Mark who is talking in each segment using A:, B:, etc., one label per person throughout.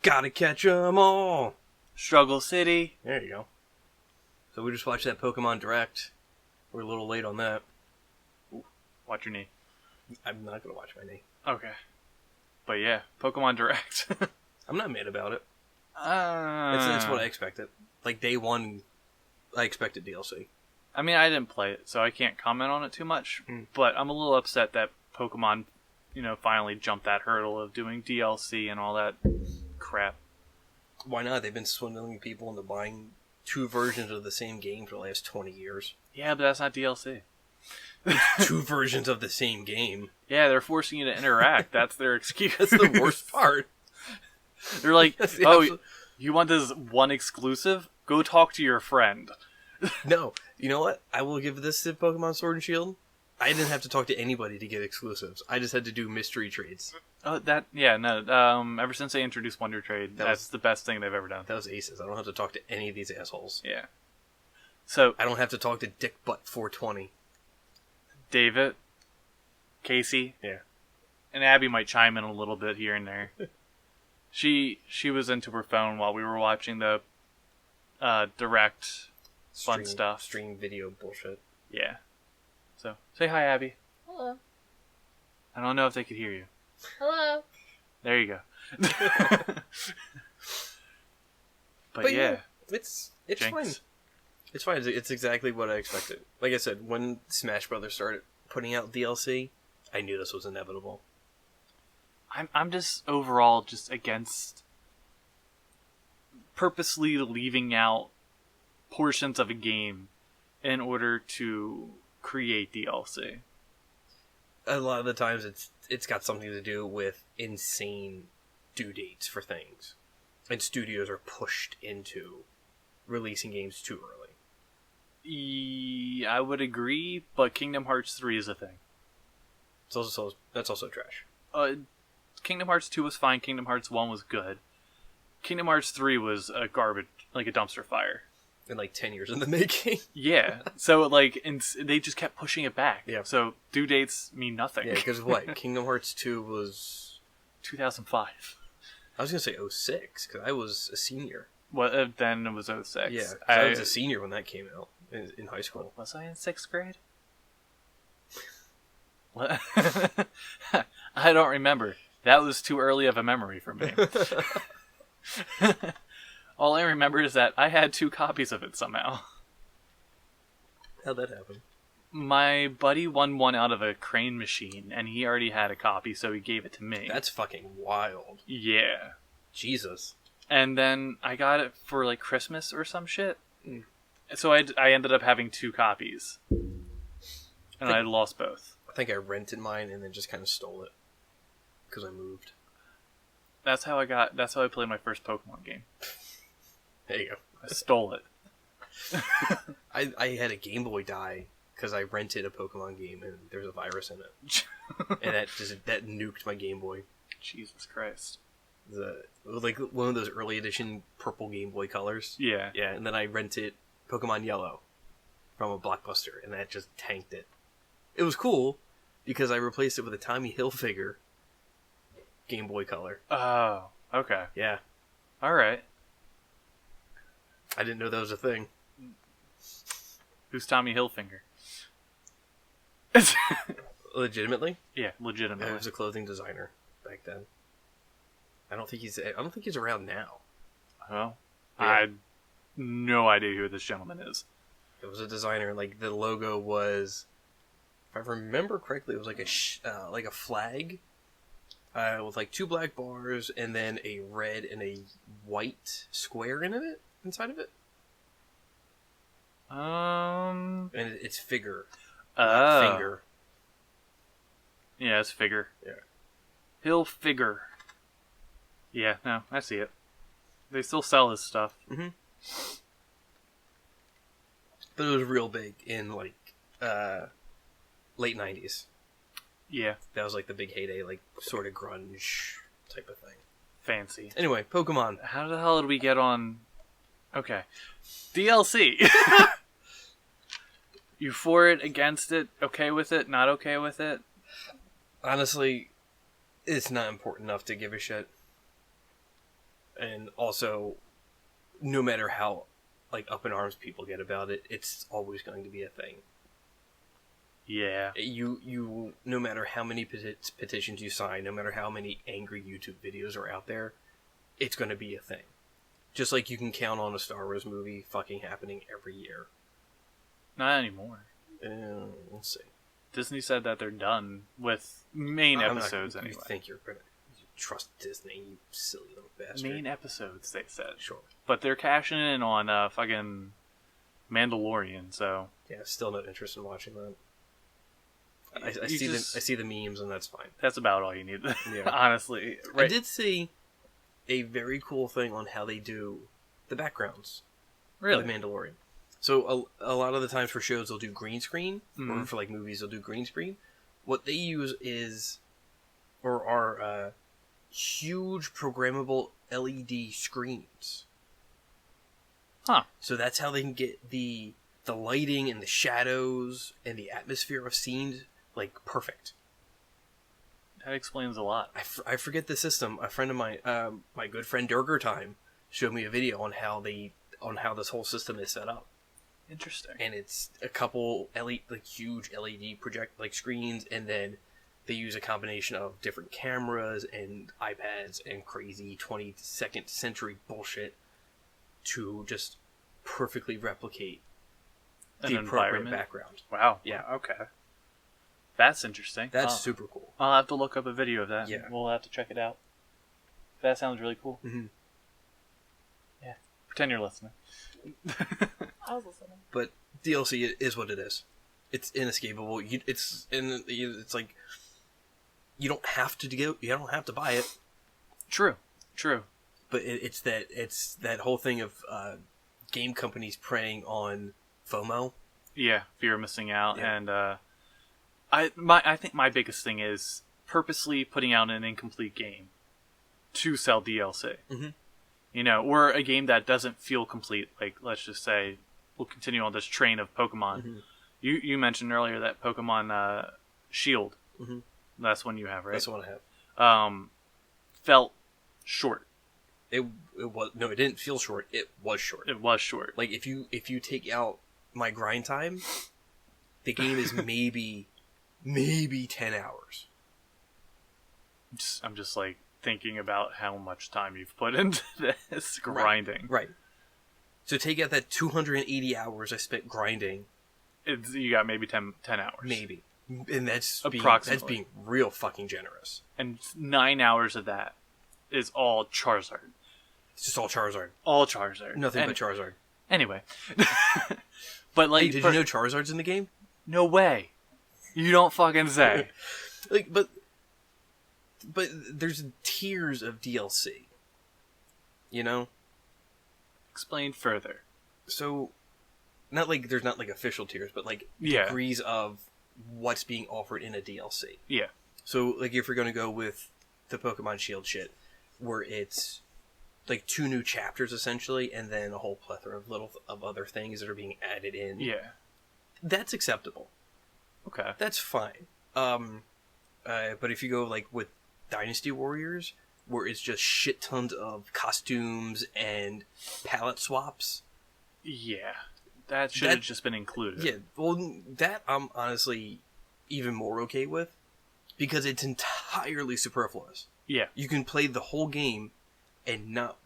A: Gotta catch 'em all.
B: Struggle City.
A: There you go. So we just watched that Pokemon Direct. We're a little late on that.
B: Ooh, watch your knee.
A: I'm not gonna watch my knee.
B: Okay. But yeah, Pokemon Direct.
A: I'm not mad about it. It's what I expected. Like day one, I expected DLC.
B: I mean, I didn't play it, so I can't comment on it too much. But I'm a little upset that Pokemon, finally jumped that hurdle of doing DLC and all that crap.
A: Why not? They've been swindling people into buying 2 versions of the same game for the last 20 years.
B: Yeah, but that's not DLC.
A: 2 versions of the same game.
B: Yeah, they're forcing you to interact. That's their excuse.
A: That's the worst part.
B: They're like, you want this one exclusive? Go talk to your friend.
A: No, you know what? I will give this to Pokemon Sword and Shield. I didn't have to talk to anybody to get exclusives. I just had to do mystery trades.
B: Ever since they introduced Wonder Trade, that's the best thing they've ever done.
A: That was aces. I don't have to talk to any of these assholes.
B: Yeah. So
A: I don't have to talk to Dick Butt 420.
B: David, Casey,
A: yeah,
B: and Abby might chime in a little bit here and there. She was into her phone while we were watching the direct fun stuff.
A: Stream video bullshit.
B: Yeah. So, say hi, Abby.
C: Hello.
B: I don't know if they could hear you.
C: Hello.
B: There you go. But yeah.
A: It's
B: Jinx.
A: fine. It's fine. It's exactly what I expected. Like I said, when Smash Brothers started putting out DLC, I knew this was inevitable.
B: I'm just overall just against purposely leaving out portions of a game in order to create DLC.
A: A lot of the times it's got something to do with insane due dates for things. And studios are pushed into releasing games too early.
B: I would agree, but Kingdom Hearts 3 is a thing.
A: That's also trash.
B: Kingdom Hearts 2 was fine, Kingdom Hearts 1 was good. Kingdom Hearts 3 was a garbage, like a dumpster fire.
A: In like 10 years in the making.
B: Yeah, so they just kept pushing it back.
A: Yeah.
B: So due dates mean nothing.
A: Yeah, because what? Kingdom Hearts 2 was
B: 2005.
A: I was going to say 06, because I was a senior.
B: Well, then it was 06.
A: Yeah, I was a senior when that came out in high school.
B: Was I in 6th grade? What? I don't remember. That was too early of a memory for me. All I remember is that I had 2 copies of it somehow.
A: How'd that happen?
B: My buddy won one out of a crane machine, and he already had a copy, so he gave it to me.
A: That's fucking wild.
B: Yeah.
A: Jesus.
B: And then I got it for, like, Christmas or some shit. So I ended up having 2 copies. And I lost both.
A: I think I rented mine and then just kind of stole it. Because I moved.
B: That's how I played my first Pokemon game.
A: There you go.
B: I stole it.
A: I had a Game Boy die because I rented a Pokemon game and there's a virus in it. And that nuked my Game Boy.
B: Jesus Christ.
A: It was like one of those early edition purple Game Boy colors.
B: Yeah.
A: Yeah, and then I rented Pokemon Yellow from a Blockbuster and that just tanked it. It was cool because I replaced it with a Tommy Hilfiger Game Boy Color.
B: Oh, okay.
A: Yeah.
B: Alright.
A: I didn't know that was a thing.
B: Who's Tommy Hilfiger?
A: Legitimately?
B: Yeah, legitimately.
A: He was a clothing designer back then. I don't think he's around now.
B: Well,
A: Yeah.
B: I had no idea who this gentleman is.
A: It was a designer, and like the logo was, if I remember correctly, it was like a flag, with like 2 black bars and then a red and a white square inside of it. And it's figure. Finger.
B: Yeah, it's figure.
A: Yeah.
B: Hilfiger. Yeah, no, I see it. They still sell his stuff.
A: Mm-hmm. But it was real big in like late 90s.
B: Yeah.
A: That was like the big heyday, like sort of grunge type of thing.
B: Fancy.
A: Anyway, Pokemon.
B: How the hell did we get on... Okay. DLC. You for it, against it, okay with it, not okay with it?
A: Honestly, it's not important enough to give a shit. And also, no matter how like up in arms people get about it, it's always going to be a thing.
B: Yeah.
A: You no matter how many petitions you sign, no matter how many angry YouTube videos are out there, it's going to be a thing. Just like you can count on a Star Wars movie fucking happening every year.
B: Not anymore.
A: We'll see.
B: Disney said that they're done with main episodes
A: You
B: anyway.
A: think you're going to trust Disney, you silly little bastard.
B: Main episodes, they said.
A: Sure.
B: But they're cashing in on fucking Mandalorian, so...
A: Yeah, still no interest in watching that. I
B: You
A: see
B: just-
A: I see the memes, and that's fine.
B: That's about all you need,
A: Yeah.
B: honestly.
A: I did see a very cool thing on how they do the backgrounds
B: Really?
A: for the Mandalorian. So a lot of the times for shows they'll do green screen, or
B: Mhm.
A: for like movies they'll do green screen. What they use is, or are huge programmable LED screens.
B: Huh.
A: So that's how they can get the lighting and the shadows and the atmosphere of scenes like perfect.
B: That explains a lot.
A: I forget the system. A friend of mine, my good friend Durger Time, showed me a video on how this whole system is set up.
B: Interesting.
A: And it's a couple huge LED project screens, and then they use a combination of different cameras and iPads and crazy 22nd century bullshit to just perfectly replicate the
B: An
A: appropriate
B: environment?
A: background.
B: Wow.
A: Yeah.
B: Okay. That's interesting.
A: That's super cool.
B: I'll have to look up a video of that.
A: Yeah.
B: We'll have to check it out. That sounds really cool.
A: Mhm.
B: Yeah. Pretend you're listening.
C: I was listening.
A: But DLC is what it is. It's inescapable. It's like you don't have to go. You don't have to buy it.
B: True.
A: But it's that whole thing of game companies preying on FOMO.
B: Yeah, fear of missing out,
A: Yeah.
B: and I think my biggest thing is purposely putting out an incomplete game to sell DLC.
A: Mhm.
B: You know, or a game that doesn't feel complete. Like, let's just say, we'll continue on this train of Pokemon.
A: Mhm.
B: You mentioned earlier that Pokemon Shield.
A: Mhm.
B: That's one you have, right?
A: That's the one I have.
B: Felt short.
A: It was no, it didn't feel short. It was short.
B: It was short.
A: Like if you take out my grind time, the game is maybe 10 hours.
B: I'm just like thinking about how much time you've put into this grinding.
A: Right. So take out that 280 hours I spent grinding,
B: You got maybe 10 hours.
A: maybe, and that's
B: Approximately.
A: being real fucking generous.
B: And 9 hours of that is all Charizard.
A: It's just all Charizard.
B: All Charizard.
A: Nothing but Charizard.
B: Anyway. But like,
A: Hey, did you know Charizard's in the game?
B: no way. You don't fucking say.
A: But there's tiers of DLC. You know?
B: Explain further.
A: So, there's not official tiers, but
B: Yeah.
A: degrees of what's being offered in a DLC.
B: Yeah.
A: So, if you're going to go with the Pokemon Shield shit, where it's 2 new chapters essentially, and then a whole plethora of other things that are being added in.
B: Yeah.
A: That's acceptable.
B: Okay.
A: That's fine. But if you go with Dynasty Warriors, where it's just shit tons of costumes and palette swaps.
B: Yeah. That should have just been included.
A: Yeah, well, that I'm honestly even more okay with, because it's entirely superfluous.
B: Yeah.
A: You can play the whole game and not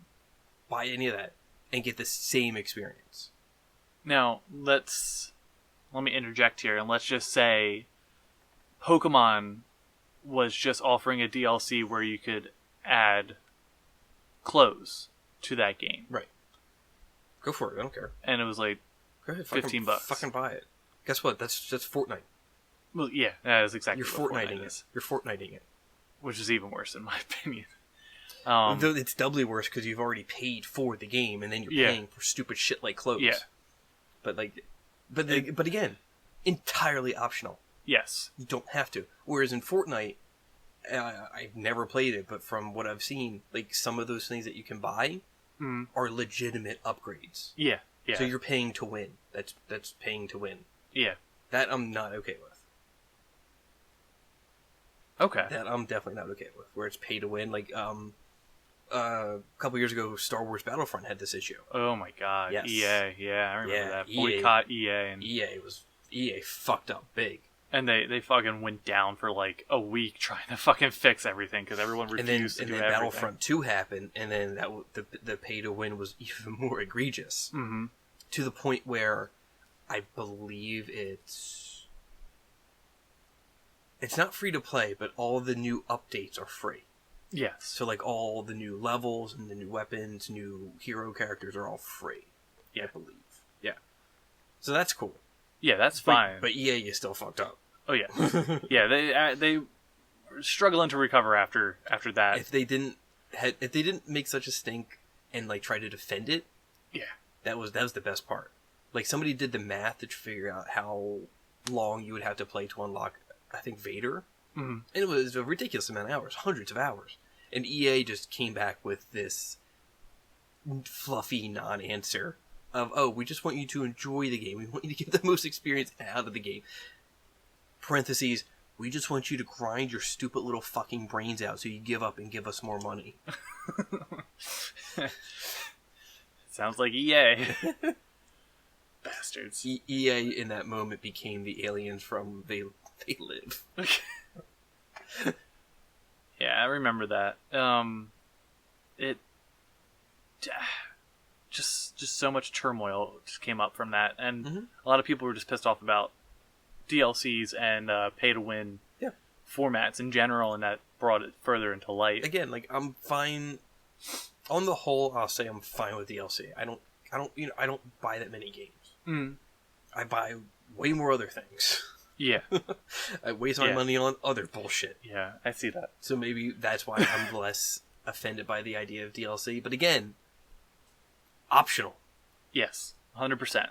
A: buy any of that and get the same experience.
B: Now, let me interject here, and let's just say Pokemon was just offering a DLC where you could add clothes to that game.
A: Right. Go for it. I don't care.
B: And it was like,
A: Go ahead.
B: $15.
A: Fucking buy it. Guess what? That's Fortnite.
B: well, yeah, that is exactly
A: You're
B: what
A: Fortniting
B: Fortnite
A: it.
B: is,
A: You're Fortniting it.
B: which is even worse in my opinion.
A: Though it's doubly worse because you've already paid for the game, and then you're
B: Yeah.
A: paying for stupid shit like clothes.
B: Yeah.
A: But but again, entirely optional.
B: Yes.
A: You don't have to. Whereas in Fortnite, I've never played it, but from what I've seen, some of those things that you can buy
B: Mm.
A: are legitimate upgrades.
B: Yeah. Yeah.
A: So you're paying to win. That's paying to win.
B: yeah.
A: That I'm not okay with.
B: Okay.
A: That I'm definitely not okay with. Where it's pay to win. a couple years ago, Star Wars Battlefront had this issue.
B: Oh my god.
A: Yes.
B: EA. Yeah, I remember that.
A: EA.
B: Boycott EA. And
A: EA fucked up big.
B: And they fucking went down for like a week trying to fucking fix everything because everyone refused to do everything.
A: Battlefront 2 happened, and then the pay to win was even more egregious.
B: Mm-hmm.
A: To the point where I believe it's not free to play, but all the new updates are free.
B: Yes.
A: So like all the new levels and the new weapons, new hero characters are all free.
B: Yeah.
A: I believe. Yeah. So that's cool.
B: Yeah, that's fine.
A: But EA is still fucked up.
B: Oh yeah, yeah. They were struggling to recover after that.
A: If they didn't make such a stink and like try to defend it,
B: Yeah.
A: that was the best part. Like somebody did the math to figure out how long you would have to play to unlock, I think, Vader.
B: Mhm.
A: And it was a ridiculous amount of hours, hundreds of hours. And EA just came back with this fluffy non-answer of, oh, we just want you to enjoy the game. We want you to get the most experience out of the game. Parentheses, we just want you to grind your stupid little fucking brains out so you give up and give us more money.
B: Sounds like EA. Bastards.
A: EA in that moment became the aliens from They Live.
B: Yeah, I remember that. It just so much turmoil just came up from that, and
A: Mhm.
B: a lot of people were just pissed off about DLCs and pay to win formats in general, and that brought it further into light.
A: Again, like I'm fine. On the whole, I'll say I'm fine with DLC. I don't buy that many games.
B: Mm.
A: I buy way more other things.
B: Yeah,
A: I waste my money on other bullshit.
B: yeah, I see that.
A: So maybe that's why I'm less offended by the idea of DLC. But again, optional.
B: Yes, 100%.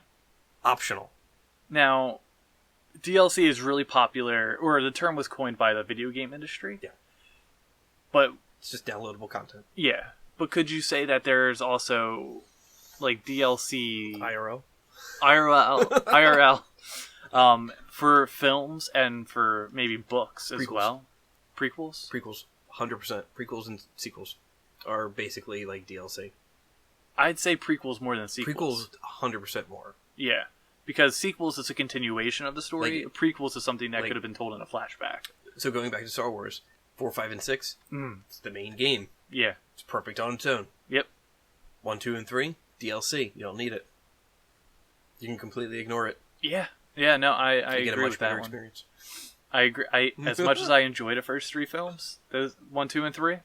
A: Optional.
B: Now, DLC is really popular, or the term was coined by the video game industry.
A: Yeah.
B: But
A: It's just downloadable content.
B: yeah, but could you say that there's also like DLC
A: IRL.
B: IRL for films and for maybe books as
A: Prequels.
B: well? Prequels?
A: Prequels. 100%. Prequels and sequels are basically like DLC.
B: I'd say prequels more than sequels.
A: Prequels, 100% more.
B: Yeah. Because sequels is a continuation of the story.
A: Like-
B: Prequels is something that
A: like-
B: could have been told in a flashback.
A: So going back to Star Wars, 4, 5, and 6,
B: Mm.
A: it's the main game.
B: Yeah.
A: It's perfect on its own.
B: Yep.
A: 1, 2, and 3, DLC. You don't need it. You can completely ignore it.
B: Yeah. Yeah, no, I
A: You get a
B: agree
A: much
B: with that
A: better
B: one.
A: experience.
B: I agree. As much as I enjoy the first three films, those 1, 2, and 3,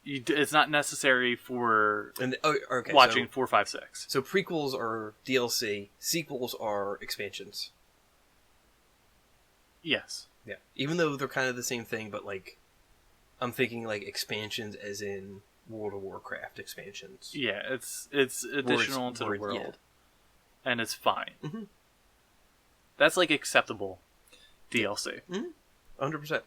B: it's not necessary for
A: And okay,
B: watching 4, 5, 6.
A: So prequels are DLC. Sequels are expansions.
B: Yes.
A: Yeah. Even though they're kind of the same thing, but like, I'm thinking like expansions as in World of Warcraft expansions.
B: Yeah, it's additional into the
A: where it's-
B: world,
A: yeah.
B: and it's fine.
A: Mhm.
B: That's like acceptable DLC.
A: 100%.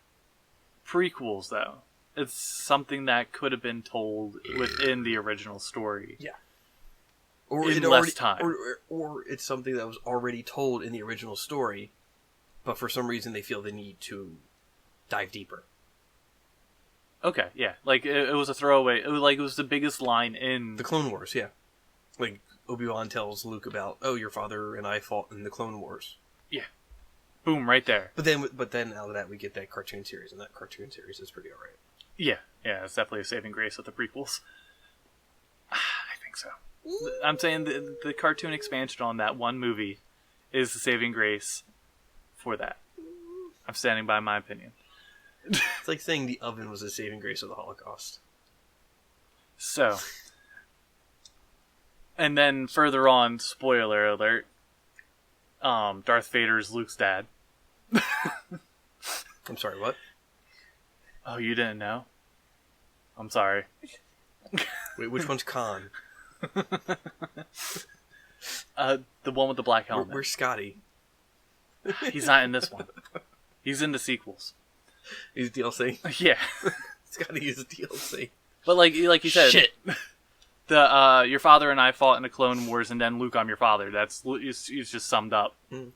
B: Prequels, though, it's something that could have been told within the original story.
A: Or
B: In
A: it
B: less
A: already,
B: time.
A: or it's something that was already told in the original story, but for some reason they feel the need to dive deeper.
B: Okay, yeah, like it was a throwaway. It was the biggest line in
A: The Clone Wars, yeah. Like Obi-Wan tells Luke about, oh, your father and I fought in the Clone Wars.
B: boom right there.
A: But then out of that we get that cartoon series, and that cartoon series is pretty alright.
B: Yeah, it's definitely a saving grace with the prequels. I think so. I'm saying the cartoon expansion on that one movie is the saving grace for that. I'm standing by my opinion.
A: It's like saying the oven was a saving grace of the Holocaust.
B: So, and then further on, spoiler alert, Darth Vader's Luke's dad.
A: I'm sorry, what?
B: Oh, you didn't know? I'm sorry.
A: Wait, which one's Khan?
B: The one with the black helmet.
A: Where's Scotty?
B: He's not in this one. He's in the sequels.
A: He's DLC.
B: Yeah,
A: Scotty is DLC.
B: but like you said,
A: Shit.
B: the your father and I fought in the Clone Wars, and then Luke, I'm your father. That's it's just summed up.
A: Mm.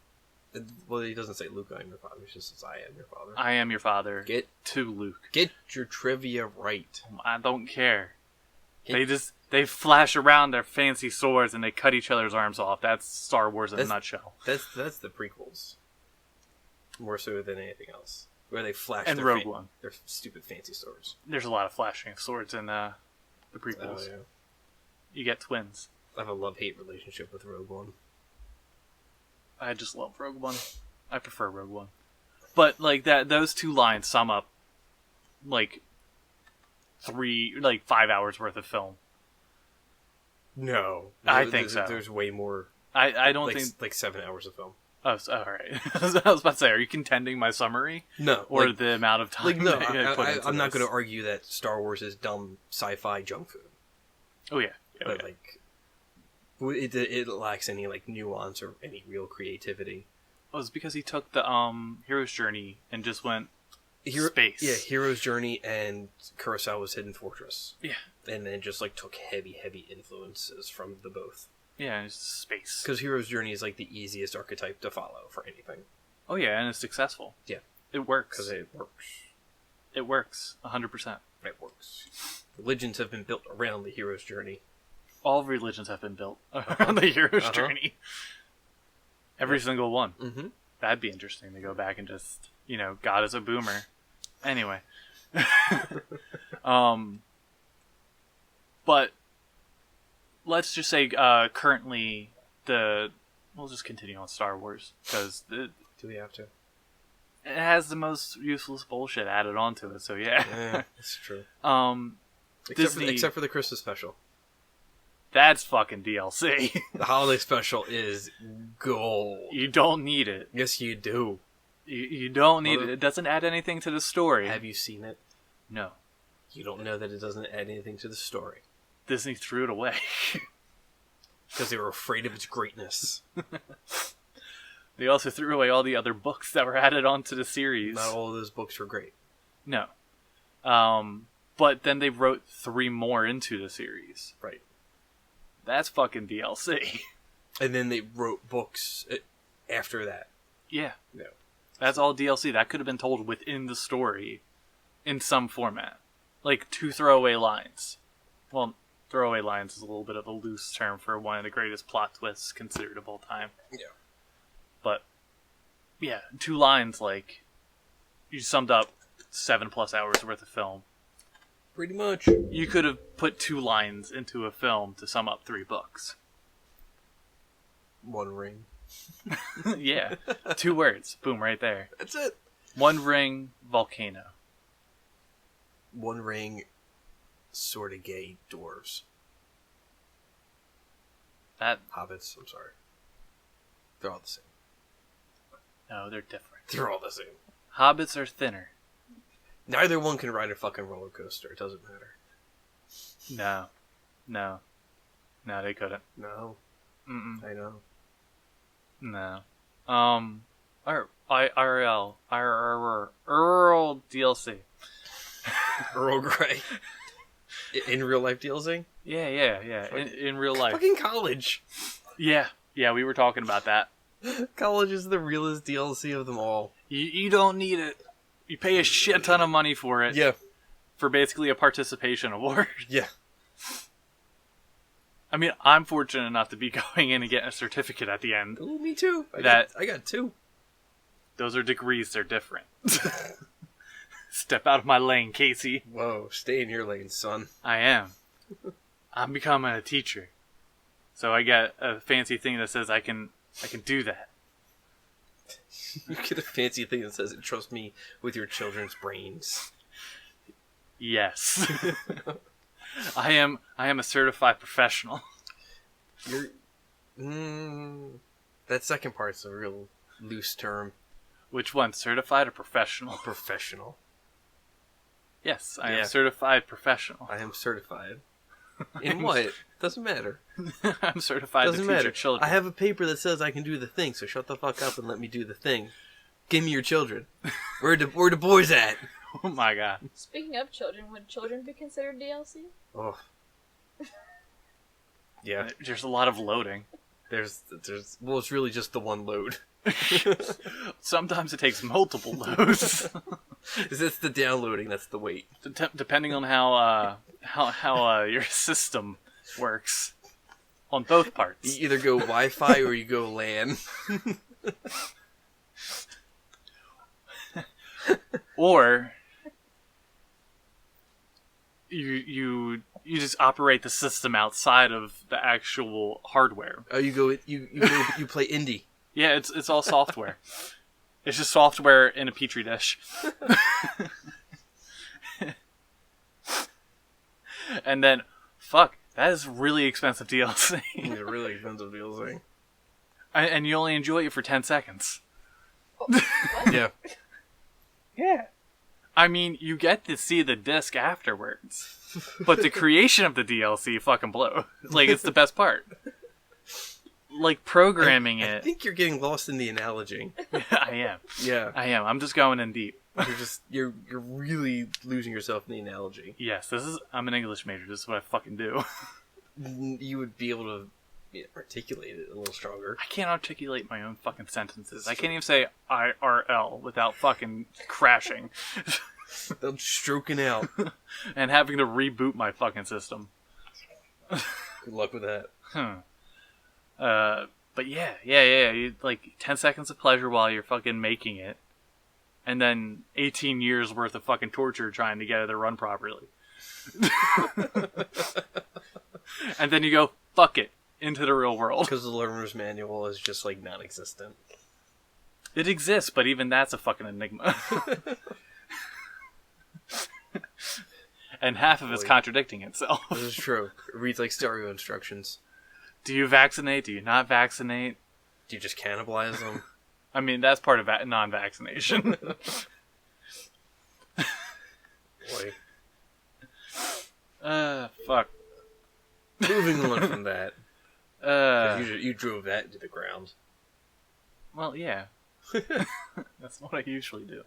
A: Well, he doesn't say Luke, I am your father. He just says, I am your father.
B: I am your father.
A: Get
B: to Luke.
A: your trivia right.
B: I don't care.
A: Get-
B: They flash around their fancy swords and they cut each other's arms off. That's Star Wars in a nutshell.
A: That's the prequels. More so than anything else. Where they flash
B: And
A: their
B: Rogue One.
A: their stupid fancy swords.
B: There's a lot of flashing of swords in the prequels.
A: Oh, yeah.
B: You get twins.
A: I have a love-hate relationship with Rogue One.
B: I just love Rogue One. I prefer Rogue One. But like those two lines sum up like 5 hours worth of film.
A: No.
B: I think so.
A: There's way more.
B: I don't think
A: like 7 hours of film.
B: Oh, all right. I was about to say, are you contending my summary
A: No.
B: or
A: like,
B: the amount of time?
A: like no,
B: that you put into
A: I'm not
B: this?
A: going to argue that Star Wars is dumb sci-fi junk food.
B: Oh yeah,
A: But like, it lacks any like nuance or any real creativity.
B: Well, it's because he took the hero's journey and just went space.
A: Yeah, Hero's Journey and Kurosawa's Hidden Fortress.
B: Yeah.
A: And then just like took heavy influences from the both.
B: Yeah, it's space.
A: Because Hero's Journey is like the easiest archetype to follow for anything.
B: Oh yeah, and it's successful.
A: Yeah.
B: It works.
A: Because it works.
B: It works 100%.
A: It works. Religions have been built around the hero's journey.
B: All religions have been built around the hero's journey. Every single one.
A: Mm-hmm.
B: That'd be interesting to go back and just, God is a boomer. Anyway. But let's just say currently we'll just continue on Star Wars because
A: Do we have to?
B: it has the most useless bullshit added onto it. So yeah,
A: That's true.
B: Disney,
A: Except for the Christmas special.
B: that's fucking DLC.
A: The holiday special is gold.
B: You don't need it.
A: Yes, you do.
B: You don't need it. It doesn't add anything to the story.
A: Have you seen it?
B: No.
A: You don't know that it doesn't add anything to the story.
B: Disney threw it away.
A: Because they were afraid of its greatness.
B: They also threw away all the other books that were added onto the series.
A: Not all of those books were great.
B: No. But then they wrote 3 more into the series.
A: Right.
B: That's fucking DLC.
A: And then they wrote books after that.
B: Yeah.
A: No.
B: That's all DLC. That could have been told within the story in some format. Like 2 throwaway lines. Well, throwaway lines is a little bit of a loose term for one of the greatest plot twists considered of all time.
A: Yeah.
B: But, yeah, 2 lines, like, you summed up 7+ hours worth of film.
A: Pretty much.
B: You could have put 2 lines into a film to sum up 3 books.
A: One ring.
B: Yeah. 2 words. Boom, right there.
A: That's it.
B: 1 ring, volcano.
A: One ring, sort of gay dwarves.
B: That,
A: Hobbits, I'm sorry. They're all the same.
B: no, they're different.
A: They're all the same.
B: Hobbits are thinner.
A: Neither one can ride a fucking roller coaster. It doesn't matter.
B: No, they couldn't.
A: No.
B: Mm-mm.
A: I know.
B: No. Earl DLC.
A: Earl Grey. In real life DLC?
B: Yeah. In real life.
A: Fucking college.
B: Yeah, we were talking about that.
A: College is the realest DLC of them all.
B: You don't need it. You pay a shit ton of money for it.
A: Yeah.
B: For basically a participation award.
A: Yeah.
B: I mean, I'm fortunate enough to be going in and getting a certificate at the end.
A: Ooh, me too. I got 2.
B: Those are degrees, they're different. Step out of my lane, Casey.
A: Whoa, stay in your lane, son.
B: I am. I'm becoming a teacher. So I got a fancy thing that says I can do that.
A: You get a fancy thing that says, "Trust me with your children's brains."
B: Yes. I am a certified professional.
A: You're... that second part's a real loose term.
B: Which one, certified or professional?
A: Professional.
B: Yes, I am certified professional.
A: I am certified. In what? Doesn't matter.
B: I'm certified
A: Doesn't
B: to teach
A: matter.
B: your children.
A: I have a paper that says I can do the thing, so shut the fuck up and let me do the thing. Give me your children. Where the boys at?
B: Oh my god.
C: Speaking of children, would children be considered DLC?
A: Oh. Yeah.
B: There's a lot of loading.
A: Well, it's really just the one load.
B: Sometimes it takes multiple loads,
A: It's the downloading. That's the wait.
B: depending on how your system works on both parts.
A: You either go Wi-Fi or you go LAN.
B: Or you just operate the system outside of the actual hardware.
A: Oh, you play indie.
B: Yeah, it's all software. It's just software in a petri dish. And then, fuck, that is really expensive DLC.
A: It's a really expensive DLC.
B: And you only enjoy it for 10 seconds.
A: Yeah.
B: Yeah. I mean, you get to see the disc afterwards. But the creation of the DLC fucking blow. Like, it's the best part. Like, programming
A: I
B: it.
A: think you're getting lost in the analogy.
B: I am.
A: Yeah.
B: I am. I'm just going in deep.
A: You're really losing yourself in the analogy.
B: Yes, I'm an English major. This is what I fucking do.
A: You would be able to articulate it a little stronger.
B: I can't articulate my own fucking sentences. I can't even say IRL without fucking crashing.
A: Without stroking out.
B: And having to reboot my fucking system.
A: Good luck with that.
B: But yeah. You, like 10 seconds of pleasure while you're fucking making it, and then 18 years worth of fucking torture trying to get it to run properly. And then you go, fuck it, into the real world.
A: Because the learner's manual is just like non-existent.
B: It exists, but even that's a fucking enigma. And half of it's contradicting itself.
A: This is true. It reads like stereo instructions.
B: Do you vaccinate? Do you not vaccinate?
A: Do you just cannibalize them?
B: I mean, that's part of non-vaccination.
A: Boy.
B: Fuck.
A: Moving on from that. 'Cause you drove that into the ground.
B: Well, yeah. That's what I usually do.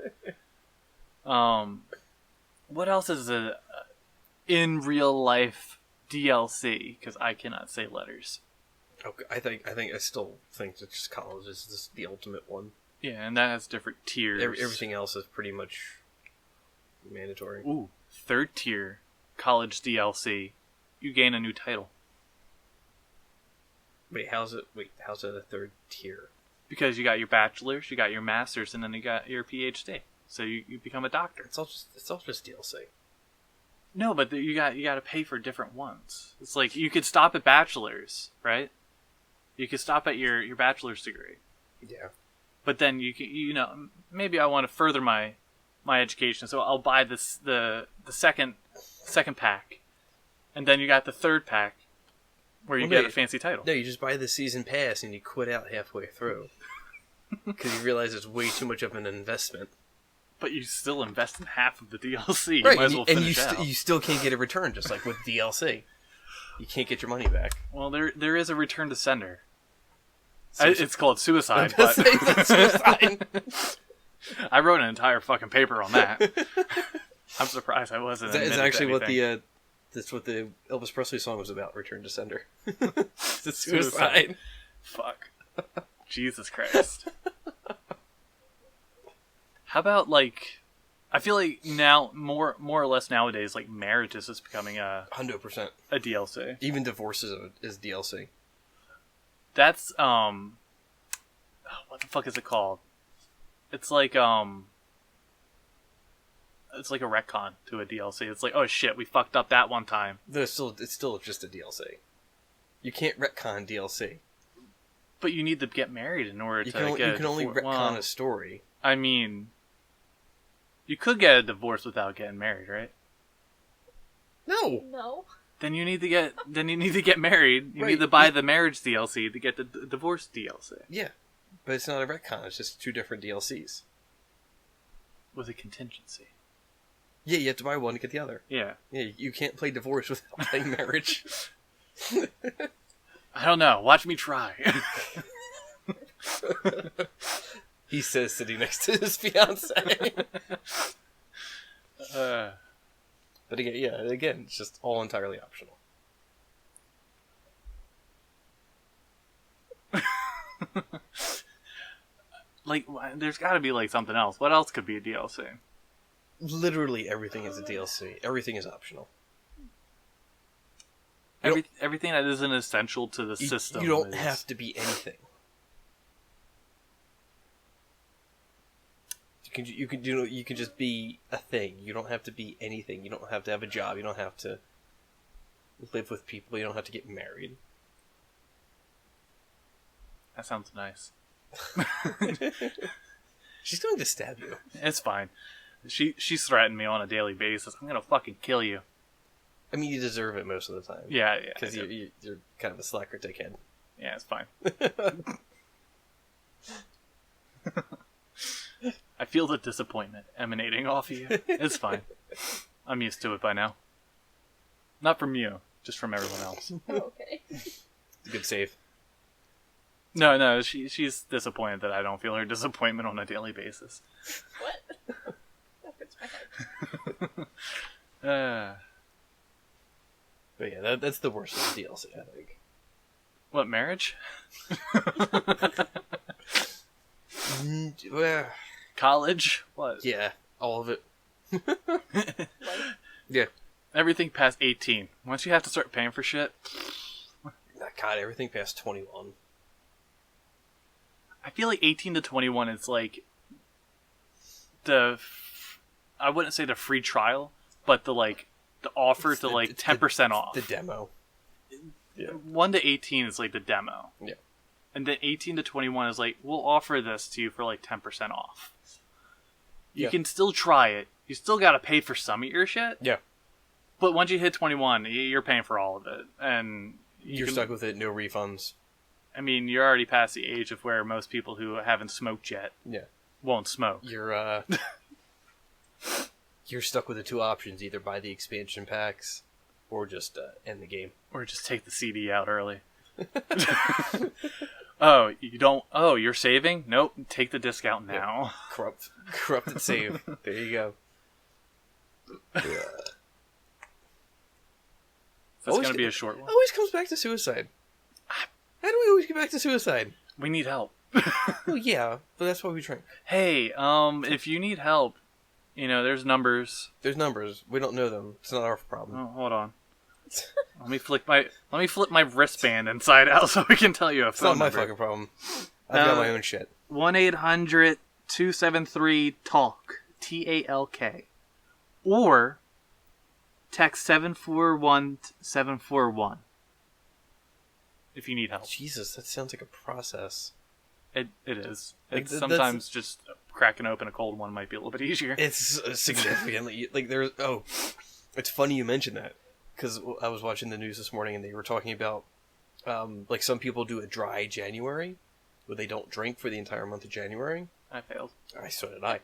B: What else is in real life DLC? Because I cannot say letters.
A: Okay, I still think that just college is just the ultimate one.
B: Yeah, and that has different tiers.
A: Everything else is pretty much mandatory.
B: Ooh, third tier college DLC. You gain a new title.
A: Wait, how's it a third tier?
B: Because you got your bachelor's, you got your master's, and then you got your PhD. So you become a doctor.
A: It's all just DLC.
B: No, but you got to pay for different ones. It's like you could stop at bachelor's, right? You could stop at your bachelor's degree.
A: Yeah.
B: But then maybe I want to further my education, so I'll buy the second pack, and then you got the third pack where you get a fancy title.
A: No, you just buy the season pass and you quit out halfway through because you realize it's way too much of an investment.
B: But you still invest in half of the DLC. You
A: Right,
B: might as well finish out.
A: You still can't get a return, just like with DLC. You can't get your money back.
B: Well, there is a return to sender.
A: Suicide.
B: It's called suicide.
A: I'm
B: But
A: saying that's suicide.
B: I wrote an entire fucking paper on that. I'm surprised I wasn't.
A: It's
B: admitted
A: actually
B: to
A: what
B: anything.
A: that's what the Elvis Presley song was about. Return to sender. It's suicide.
B: Fuck. Jesus Christ. How about I feel like now more or less nowadays, like marriage is just becoming a
A: 100%.
B: DLC.
A: Even divorce is DLC.
B: That's what the fuck is it called? It's like a retcon to a DLC. It's like, oh shit, we fucked up that one time.
A: No, it's still just a DLC. You can't retcon DLC.
B: But you need to get married in order
A: You
B: to
A: can,
B: get
A: you can only retcon
B: well,
A: a story.
B: I mean, you could get a divorce without getting married, right?
A: No.
C: No.
B: Then you need to get married. You
A: Right.
B: need to buy the marriage DLC to get the divorce DLC
A: Yeah, but it's not a retcon. It's just two different DLCs.
B: with a contingency.
A: Yeah, you have to buy one to get the other.
B: Yeah.
A: Yeah, you can't play divorce without playing marriage.
B: I don't know. Watch me try.
A: He says, sitting next to his fiance. But again, it's just all entirely optional.
B: Like, there's got to be like something else. What else could be a DLC?
A: Literally everything is a DLC. Everything is optional.
B: Everything that isn't essential to the system.
A: You don't have to be anything. You can just be a thing. You don't have to be anything. You don't have to have a job. You don't have to live with people. You don't have to get married.
B: That sounds nice.
A: She's going to stab you.
B: It's fine. She's threatened me on a daily basis. I'm gonna fucking kill you.
A: I mean, you deserve it most of the time.
B: Yeah.
A: Because you're kind of a slacker dickhead.
B: Yeah, it's fine. I feel the disappointment emanating off of you. It's fine. I'm used to it by now. Not from you, just from everyone else.
C: Oh, okay.
A: Good save.
B: No, she's disappointed that I don't feel her disappointment on a daily basis.
C: What? That hurts my head.
A: But yeah, that's the worst of the DLC, I think.
B: What, marriage?
A: Well,
B: College? What?
A: yeah, all of it.
C: Like,
A: Yeah.
B: Everything past 18. Once you have to start paying for shit.
A: God, everything past 21.
B: I feel like 18 to 21 is like I wouldn't say the free trial, but the offer
A: It's
B: to
A: the-
B: like
A: it's
B: 10% off.
A: The demo. Yeah.
B: 1 to 18 is like the demo.
A: Yeah.
B: And then 18 to 21 is like, we'll offer this to you for like 10% off. You
A: Yeah.
B: can still try it. You still got to pay for some of your shit.
A: Yeah.
B: But once you hit 21, you're paying for all of it. And
A: You're stuck with it, no refunds.
B: I mean, you're already past the age of where most people who haven't smoked yet
A: Yeah.
B: won't smoke.
A: You're you're stuck with the two options: either buy the expansion packs, or just end the game.
B: Or just take the CD out early. Oh, you don't... Oh, you're saving? Nope, take the disc out now.
A: Corrupted save. There you go.
B: That's
A: Always
B: going to be
A: get-
B: a short one.
A: Always comes back to suicide. How do we always get back to suicide?
B: We need help.
A: Well, yeah, but that's why we drink.
B: Hey, if you need help, there's numbers.
A: There's numbers. We don't know them. It's not our problem.
B: Oh, hold on. Let me flip my wristband inside out so we can tell you a
A: It's not
B: phone
A: my
B: number.
A: fucking problem. I've got my own shit.
B: 1-800-273-TALK. TALK. Or text 741-741 if you need help.
A: Jesus, that sounds like a process.
B: It is.
A: Like,
B: It's
A: that's-
B: sometimes just cracking open a cold one might be a little bit easier.
A: It's significantly like there's. Oh, it's funny you mentioned that because I was watching the news this morning and they were talking about like some people do a dry January where they don't drink for the entire month of January.
B: I failed.
A: So did I.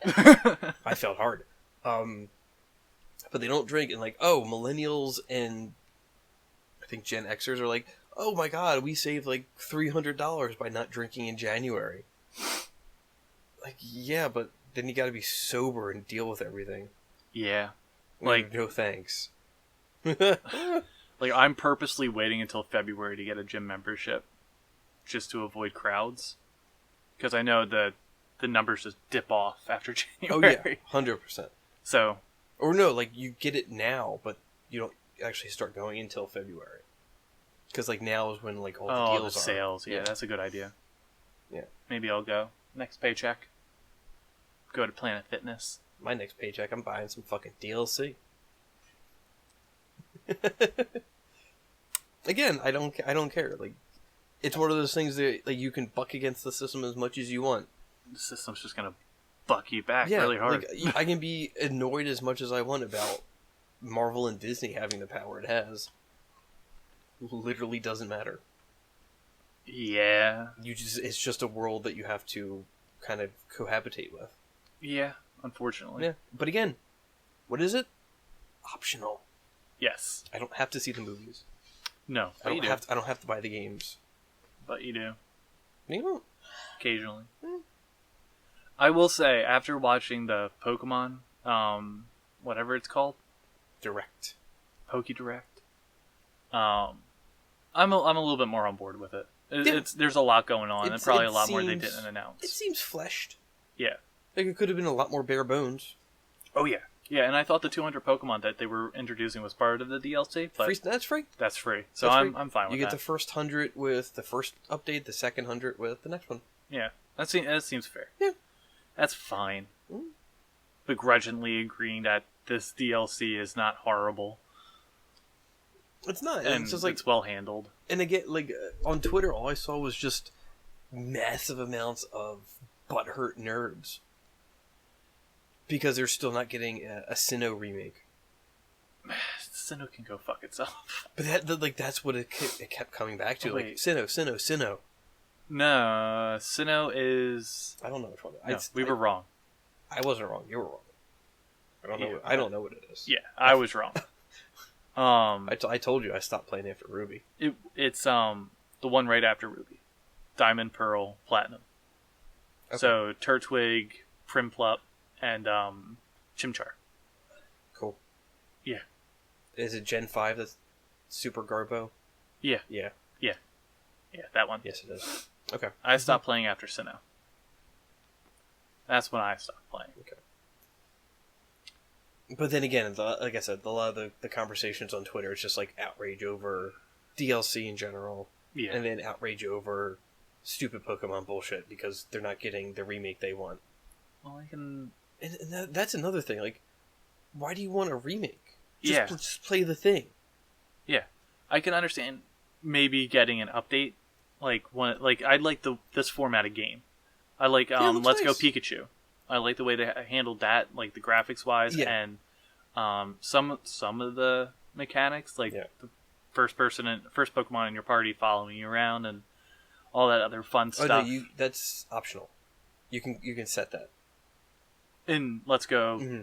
A: I felt hard. But they don't drink and millennials and I think Gen Xers are like, oh my god, we saved like $300 by not drinking in January. Like, yeah, but then you got to be sober and deal with everything.
B: Yeah.
A: No thanks.
B: I'm purposely waiting until February to get a gym membership just to avoid crowds. Because I know the numbers just dip off after
A: Oh
B: January.
A: yeah, 100%.
B: So,
A: Or no, you get it now, but you don't actually start going until February. Because now is when all the deals
B: the
A: are.
B: sales. Yeah, that's a good idea.
A: Yeah.
B: Maybe I'll go. Next paycheck. Go to Planet Fitness.
A: My next paycheck, I'm buying some fucking DLC. Again, I don't care. It's one of those things that you can buck against the system as much as you want.
B: The system's just gonna buck you back
A: Yeah,
B: really hard.
A: I can be annoyed as much as I want about Marvel and Disney having the power it has. Literally doesn't matter.
B: Yeah.
A: It's just a world that you have to kind of cohabitate with.
B: Yeah, unfortunately.
A: Yeah. But again, what is it? Optional.
B: Yes.
A: I don't have to see the movies.
B: No,
A: I
B: but you
A: don't
B: do.
A: have to, I don't have to buy the games.
B: But you do.
A: You don't.
B: Occasionally.
A: Hmm.
B: I will say, after watching the Pokemon, whatever it's called,
A: Direct.
B: Poke Direct, I'm a little bit more on board with it.
A: Yeah.
B: There's a lot going on, and probably
A: it
B: a lot more they
A: seems-
B: didn't announce.
A: It seems fleshed.
B: Yeah.
A: Like it could have been a lot more bare bones.
B: Oh yeah. Yeah, and I thought the 200 Pokemon that they were introducing was part of the DLC, but
A: That's free.
B: that's free. So
A: That's
B: I'm fine with
A: You get
B: that.
A: the first 100 with the first update, the second 100 with the next one.
B: Yeah, that seems fair.
A: Yeah.
B: That's fine.
A: Mm.
B: Begrudgingly agreeing that this DLC is not horrible
A: It's not.
B: and
A: It's just like,
B: it's well handled.
A: and again, like on Twitter, all I saw was just massive amounts of butthurt nerds because they're still not getting a Sinnoh remake.
B: Sinnoh can go fuck itself.
A: But that's what it kept coming back to.
B: Oh,
A: Like
B: wait.
A: Sinnoh.
B: No, Sinnoh is.
A: I don't know which one.
B: No, we were wrong.
A: I wasn't wrong. You were wrong. I don't know.
B: Yeah.
A: I don't know what it is.
B: Yeah, I was wrong.
A: I told you I stopped playing after Ruby.
B: It's the one right after Ruby, Diamond, Pearl, Platinum.
A: Okay.
B: So Turtwig, Primplup, and Chimchar.
A: Cool.
B: Yeah.
A: Is it Gen 5 that's Super Garbo?
B: Yeah.
A: Yeah.
B: Yeah, that one.
A: Yes, it is. Okay.
B: I stopped playing after Sinnoh. That's when I stopped playing.
A: But then again, like I said, a lot of the conversations on Twitter is just like outrage over DLC in general,
B: Yeah.
A: and then outrage over stupid Pokemon bullshit because they're not getting the remake they want.
B: Well, I can.
A: And that's another thing. Like, why do you want a remake?
B: Yeah.
A: Just play the thing.
B: I can understand maybe getting an update, like I'd like this format of game. I like
A: Yeah, it looks
B: Let's
A: nice.
B: Go Pikachu. I like the way they handled that, like the graphics wise,
A: Yeah.
B: and some of the mechanics, like
A: Yeah.
B: the first Pokemon in your party following you around and all that other fun
A: Oh
B: stuff.
A: no, that's optional. You can set that.
B: In Let's Go,
A: Mm-hmm.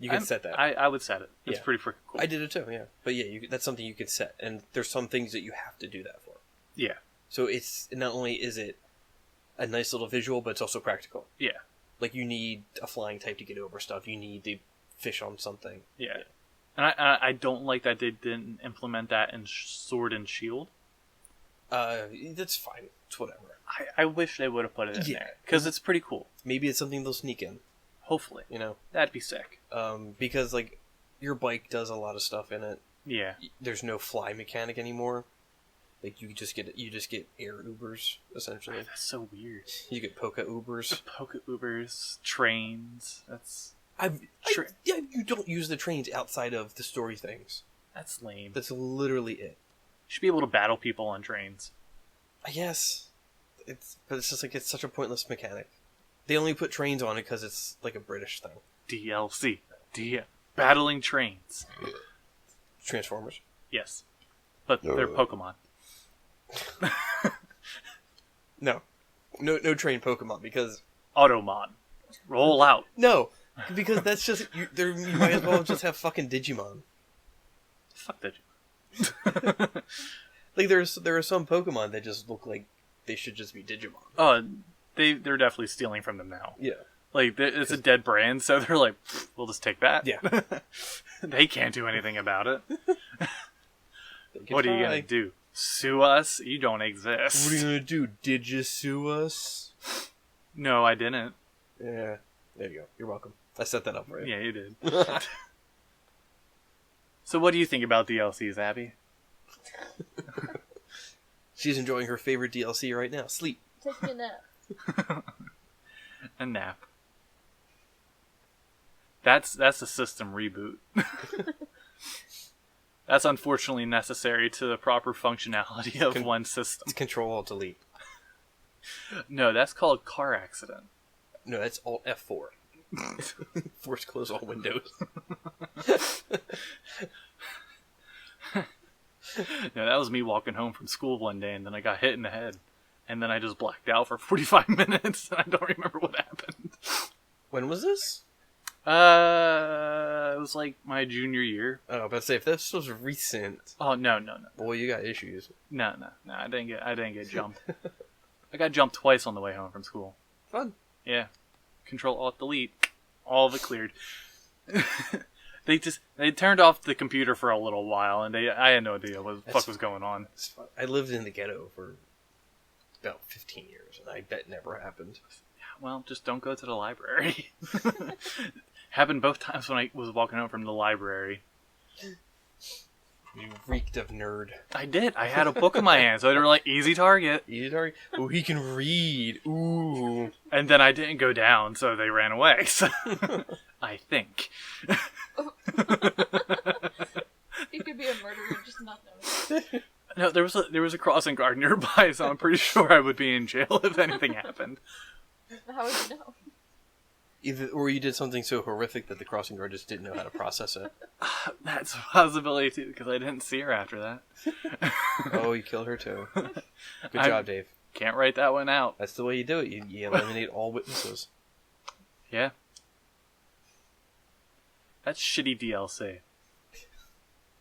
A: You can set that.
B: I would set it. It's
A: Yeah.
B: pretty freaking cool.
A: I did it too, yeah. But yeah, that's something you can set, and there's some things that you have to do that for.
B: Yeah.
A: So it's not only is it a nice little visual, but it's also practical.
B: Yeah.
A: Like you need a flying type to get over stuff. You need to fish on something.
B: Yeah. And I don't like that they didn't implement that in Sword and Shield.
A: That's fine. It's whatever.
B: I wish they would have put it in
A: Yeah.
B: there because it's pretty cool.
A: Maybe it's something they'll sneak in.
B: Hopefully,
A: You know,
B: that'd be sick.
A: because like your bike does a lot of stuff in it.
B: Yeah,
A: There's no fly mechanic anymore. Like you just get air Ubers essentially.
B: that's so weird.
A: You get Poke Ubers.
B: Poke Ubers, trains. That's
A: Yeah, you don't use the trains outside of the story things.
B: lame.
A: That's literally it.
B: You should be able to battle people on trains.
A: I guess but it's just like it's such a pointless mechanic. They only put trains on it because it's like a British thing.
B: DLC, battling trains.
A: Transformers.
B: Yes, but they're Pokemon.
A: No train Pokemon because
B: Automon, roll out.
A: no, because that's just you might as well just have fucking Digimon.
B: Fuck that.
A: Like there are some Pokemon that just look like they should just be Digimon.
B: Oh, they're definitely stealing from them now.
A: Yeah.
B: Like it's a dead brand, so they're like, we'll just take that.
A: Yeah.
B: They can't do anything about it.
A: They can
B: What are you
A: try.
B: gonna do? Sue us? You don't exist.
A: What are you gonna do? Did you sue us?
B: No, I didn't.
A: Yeah. There you go. You're welcome. I set that up for you.
B: Yeah, you did. So what do you think about DLCs, Abby?
A: She's enjoying her favorite DLC right now. Sleep.
C: Taking a nap.
B: A nap. That's a system reboot. That's unfortunately necessary to the proper functionality of one system.
A: It's Control Alt Delete.
B: No, that's called car accident.
A: No, that's Alt F4. Force close all windows.
B: No, that was me walking home from school one day, and then I got hit in the head, and then I just blacked out for 45 minutes, and I don't remember what happened.
A: When was this?
B: It was like my junior year.
A: Oh, but say if this was recent,
B: Oh no,
A: boy, you got issues.
B: no! I didn't get jumped. I got jumped twice on the way home from school.
A: Fun.
B: Yeah, Control Alt Delete, all of it cleared. They turned off the computer for a little while, and I had no idea what the fuck was going on.
A: It's fun. I lived in the ghetto for about 15 years, and I bet never happened.
B: Well, just don't go to the library. Happened both times when I was walking home from the library.
A: You reeked of nerd.
B: I did. I had a book in my hand, so they were like, easy target.
A: Easy target? Oh, he can read. Ooh.
B: And then I didn't go down, so they ran away. So I think.
C: He could be a murderer, just not knowing.
B: No, there was a crossing guard nearby, so I'm pretty sure I would be in jail if anything happened.
C: How would you know?
A: Or you did something so horrific that the crossing guard just didn't know how to process it.
B: That's a possibility too, because I didn't see her after that.
A: Oh, you killed her too. Good
B: I-
A: job, Dave.
B: Can't write that one out.
A: That's the way you do it. You eliminate all witnesses.
B: Yeah. That's shitty DLC.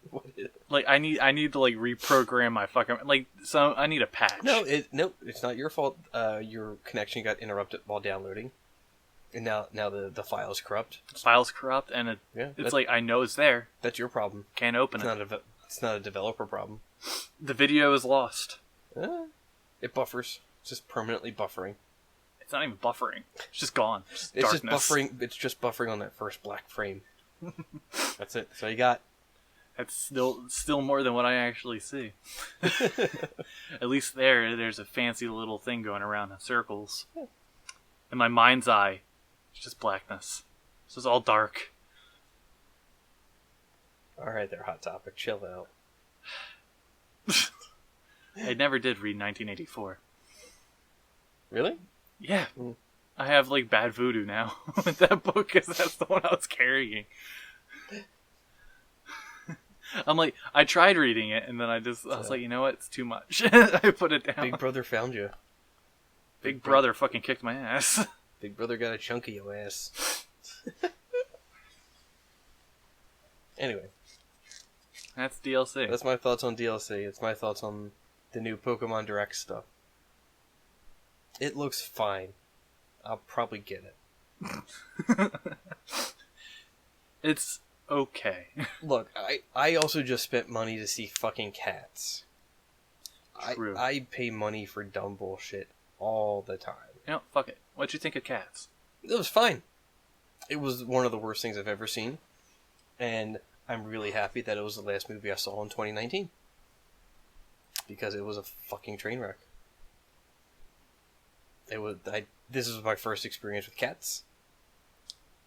A: What is it?
B: Like I need to like reprogram my fucking so I need a patch.
A: No, it's not your fault. Your connection got interrupted while downloading, and now the file's corrupt.
B: File's corrupt, and it's like I know it's there.
A: That's your problem.
B: Can't open
A: It's
B: it.
A: it's not a developer problem.
B: The video is lost.
A: It buffers. It's just permanently buffering.
B: It's not even buffering. It's just gone. It's
A: It's
B: darkness.
A: just buffering. It's just buffering on that first black frame. That's it. So you got.
B: That's still more than what I actually see. At least there's a fancy little thing going around in circles. In my mind's eye, it's just blackness. It's just all dark.
A: All right, there, Hot Topic. Chill out.
B: I never did read 1984.
A: Really?
B: Yeah.
A: Mm.
B: I have like bad voodoo now with that book because that's the one I was carrying. I'm like, I tried reading it and then I was like, you know what? It's too much. I put it down.
A: Big Brother found you.
B: Big Brother fucking kicked my ass.
A: Big Brother got a chunk of your ass. Anyway,
B: That's DLC.
A: that's my thoughts on DLC. It's my thoughts on the new Pokemon Direct stuff. It looks fine. I'll probably get it.
B: It's okay.
A: Look, I also just spent money to see fucking cats.
B: True.
A: I pay money for dumb bullshit all the time.
B: You know, fuck it. What'd you think of Cats?
A: It was fine. It was one of the worst things I've ever seen. And I'm really happy that it was the last movie I saw in 2019. Because it was a fucking train wreck. This was my first experience with cats.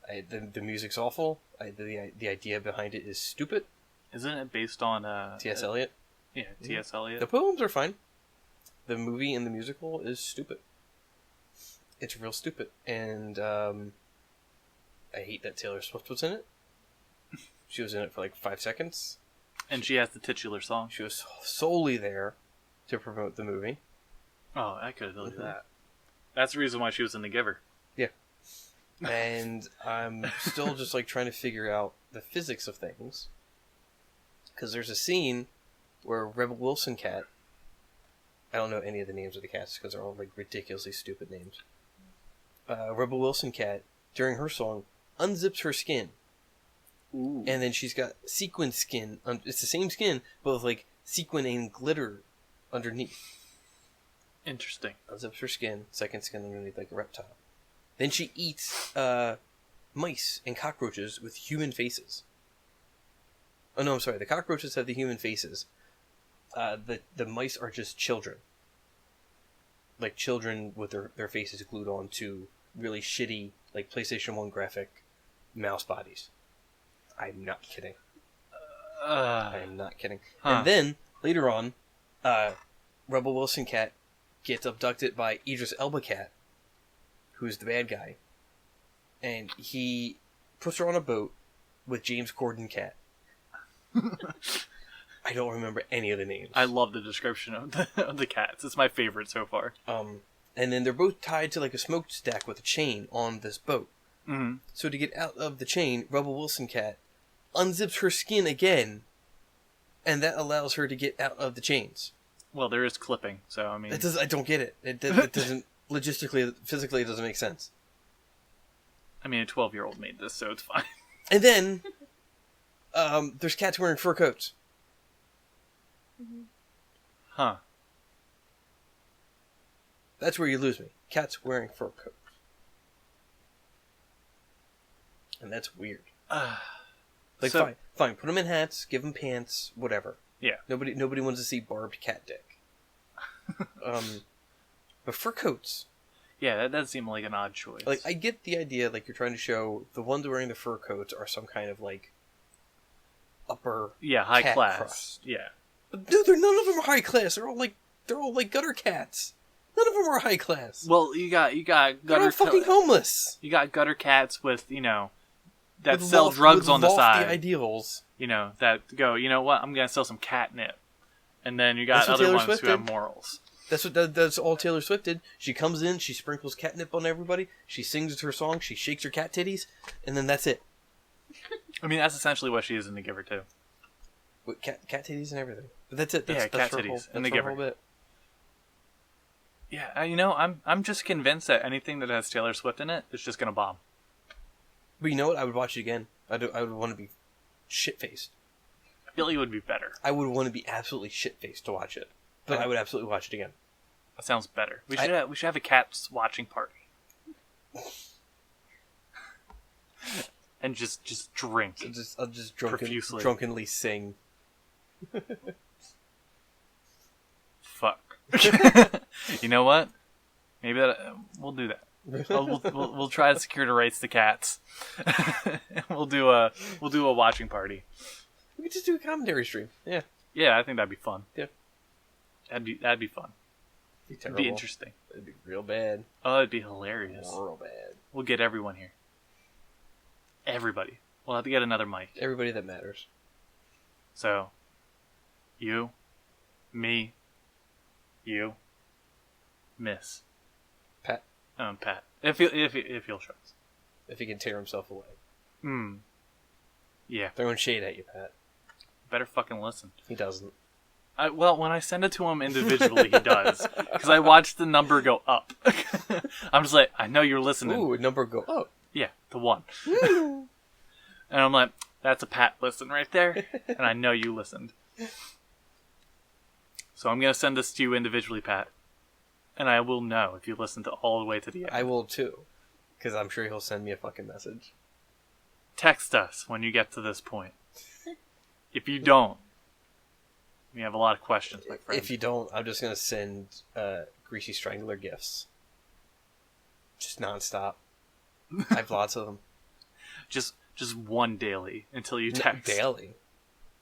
A: The music's awful. The idea behind it is stupid.
B: Isn't it based on
A: T.S. Eliot.
B: Yeah, T.S. Eliot.
A: The poems are fine. The movie and the musical is stupid. It's real stupid. And I hate that Taylor Swift was in it. She was in it for like 5 seconds.
B: And she has the titular song.
A: She was solely there to promote the movie.
B: Oh, I could have told you that. That's the reason why she was in The Giver.
A: And I'm still just like trying to figure out the physics of things. Because there's a scene where Rebel Wilson cat, I don't know any of the names of the cats because they're all like ridiculously stupid names. Rebel Wilson cat, during her song, unzips her skin.
B: Ooh.
A: And then she's got sequin skin. It's the same skin, but with like sequin and glitter underneath.
B: Interesting.
A: Unzips her skin, second skin underneath like a reptile. Then she eats mice and cockroaches with human faces. Oh no, I'm sorry. The cockroaches have the human faces. The mice are just children. Like children with their faces glued on to really shitty, like PlayStation 1 graphic mouse bodies. I'm not kidding. I am not kidding.
B: Huh.
A: And then, later on, Rebel Wilson cat gets abducted by Idris Elba cat, who's the bad guy. And he puts her on a boat with James Corden cat. I don't remember any of the names.
B: I love the description of the cats. It's my favorite so far.
A: And then they're both tied to like a smokestack with a chain on this boat.
B: Mm-hmm.
A: So to get out of the chain, Rebel Wilson cat unzips her skin again, and that allows her to get out of the chains.
B: Well, there is clipping, so I mean...
A: I don't get it. It doesn't... Logistically, physically, it doesn't make sense.
B: I mean, a 12-year-old made this, so it's fine.
A: And then, there's cats wearing fur coats.
B: Huh.
A: That's where you lose me. Cats wearing fur coats. And that's weird. Like,
B: So-
A: fine. Put them in hats, give them pants, whatever.
B: Yeah.
A: Nobody wants to see barbed cat dick. But fur coats.
B: Yeah, that does seem like an odd choice.
A: Like, I get the idea, like, you're trying to show the ones wearing the fur coats are some kind of, like, upper...
B: yeah, high
A: cat
B: class.
A: crust.
B: Yeah.
A: But dude, none of them are high class. They're all like gutter cats. None of them are high class.
B: Well, you got
A: They're
B: gutter
A: all fucking homeless.
B: you got gutter cats with, that
A: With
B: sell drugs
A: with
B: on the
A: lofty
B: side.
A: ideals.
B: That go, you know what? I'm going to sell some catnip. And then you got
A: That's what
B: other
A: Taylor
B: ones
A: Swift
B: who have
A: did.
B: morals.
A: That's all Taylor Swift did. She comes in, she sprinkles catnip on everybody, she sings her song, she shakes her cat titties, and then that's it.
B: I mean, that's essentially what she is in The Giver, too.
A: With cat titties and everything. But that's it. That's,
B: Yeah,
A: that's
B: cat
A: her whole,
B: titties and
A: that's
B: The
A: her
B: Giver.
A: whole bit.
B: Yeah, I'm just convinced that anything that has Taylor Swift in it is just going to bomb.
A: But you know what? I would watch it again. I would want to be shit-faced.
B: I feel like it would be better.
A: I would want to be absolutely shit-faced to watch it. But I would absolutely watch it again.
B: That sounds better. We should have a cats watching party. And just drink.
A: I'll just
B: Profusely.
A: drunkenly sing.
B: Fuck. You know what? Maybe we'll do that. We'll try to secure the rights to cats. we'll do a watching party.
A: We could just do a commentary stream. Yeah.
B: Yeah, I think that'd be fun.
A: Yeah.
B: That'd be fun.
A: Be
B: It'd
A: terrible.
B: be interesting.
A: It'd be real bad.
B: Oh, it'd be hilarious.
A: Real bad.
B: We'll get everyone here. Everybody. We'll have to get another mic.
A: Everybody that matters.
B: So, you, me, you, Miss,
A: Pat.
B: Pat. If he'll show us.
A: If he can tear himself away.
B: Yeah.
A: Throwing shade at you, Pat.
B: Better fucking listen.
A: He doesn't.
B: Well, when I send it to him individually, he does. Because I watched the number go up. I'm just like, I know you're listening.
A: Ooh, number go up.
B: Yeah, the one. And I'm like, that's a Pat listen right there. And I know you listened. So I'm going to send this to you individually, Pat. And I will know if you listen to all the way to the end.
A: I will too. Because I'm sure he'll send me a fucking message.
B: Text us when you get to this point. If you don't, we have a lot of questions, my friend.
A: If you don't, I'm just going to send Greasy Strangler gifts. Just nonstop. I have lots of them.
B: Just one daily until you text.
A: Daily.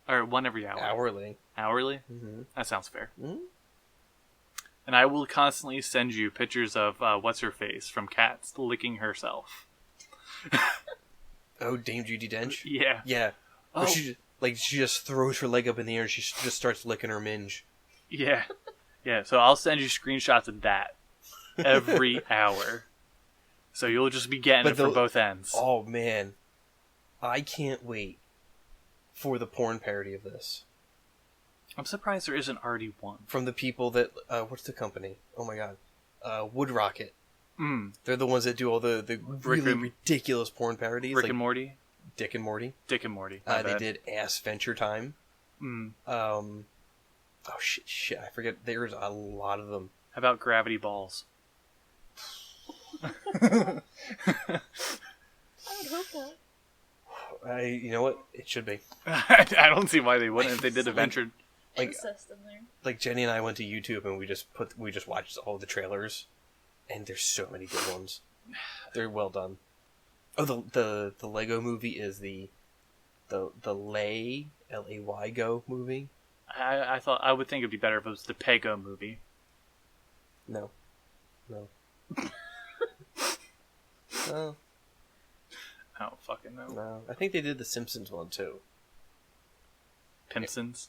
B: Or one every hour.
A: Hourly.
B: Hourly?
A: Mm-hmm.
B: That sounds fair.
A: Mm-hmm.
B: And I will constantly send you pictures of what's-her-face from Cats licking herself.
A: Oh, Dame Judi Dench?
B: Yeah.
A: Yeah.
B: Oh.
A: Where she just throws her leg up in the air and she just starts licking her minge.
B: Yeah. Yeah, so I'll send you screenshots of that every hour. So you'll just be getting it from both ends.
A: Oh, man. I can't wait for the porn parody of this.
B: I'm surprised there isn't already one.
A: From the people that... what's the company? Oh, my God. Wood Rocket. They're the ones that do all the really ridiculous porn parodies.
B: Rick and Morty?
A: Dick and Morty.
B: Dick and Morty.
A: They did Ass Venture Time. Oh, shit. I forget. There's a lot of them.
B: How about Gravity Balls?
C: I would hope that.
A: You know what? It should be.
B: I don't see why they wouldn't if they did Adventure.
A: Like-
C: Incest in there.
A: Like, Jenny and I went to YouTube and we just watched all the trailers. And there's so many good ones. They're well done. Oh, the Lego movie is the Lay, L-A-Y Go movie?
B: I would think it'd be better if it was the Pego movie.
A: No. No.
B: I don't fucking know.
A: No. I think they did the Simpsons one too.
B: Pimpsons?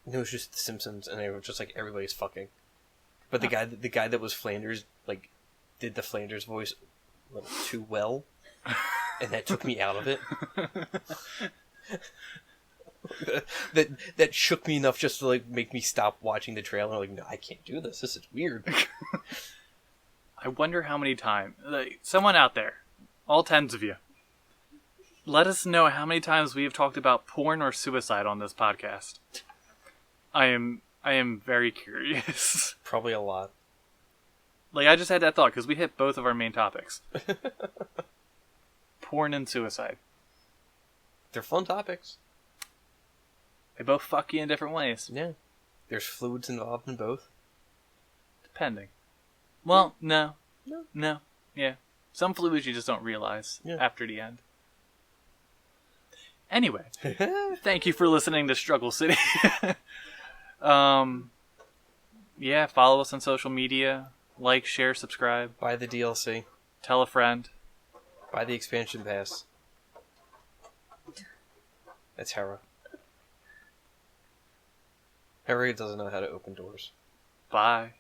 A: No, it was just the Simpsons and they were just like everybody's fucking. But the guy that was Flanders, like, did the Flanders voice a little too well. And that took me out of it. that shook me enough just to like make me stop watching the trailer. Like, no, I can't do this. This is weird.
B: I wonder how many times... someone out there, all tens of you, let us know how many times we have talked about porn or suicide on this podcast. I am very curious.
A: Probably a lot.
B: Like, I just had that thought because we hit both of our main topics. Porn and suicide.
A: They're fun topics.
B: They both fuck you in different ways.
A: Yeah. There's fluids involved in both.
B: Depending. Well, no.
A: No.
B: No. Yeah. Some fluids you just don't realize
A: Yeah.
B: after the end. Anyway, thank you for listening to Struggle City. Yeah, follow us on social media. Like, share, subscribe.
A: Buy the DLC.
B: Tell a friend.
A: Buy the expansion pass. That's Hera. Hera doesn't know how to open doors.
B: Bye.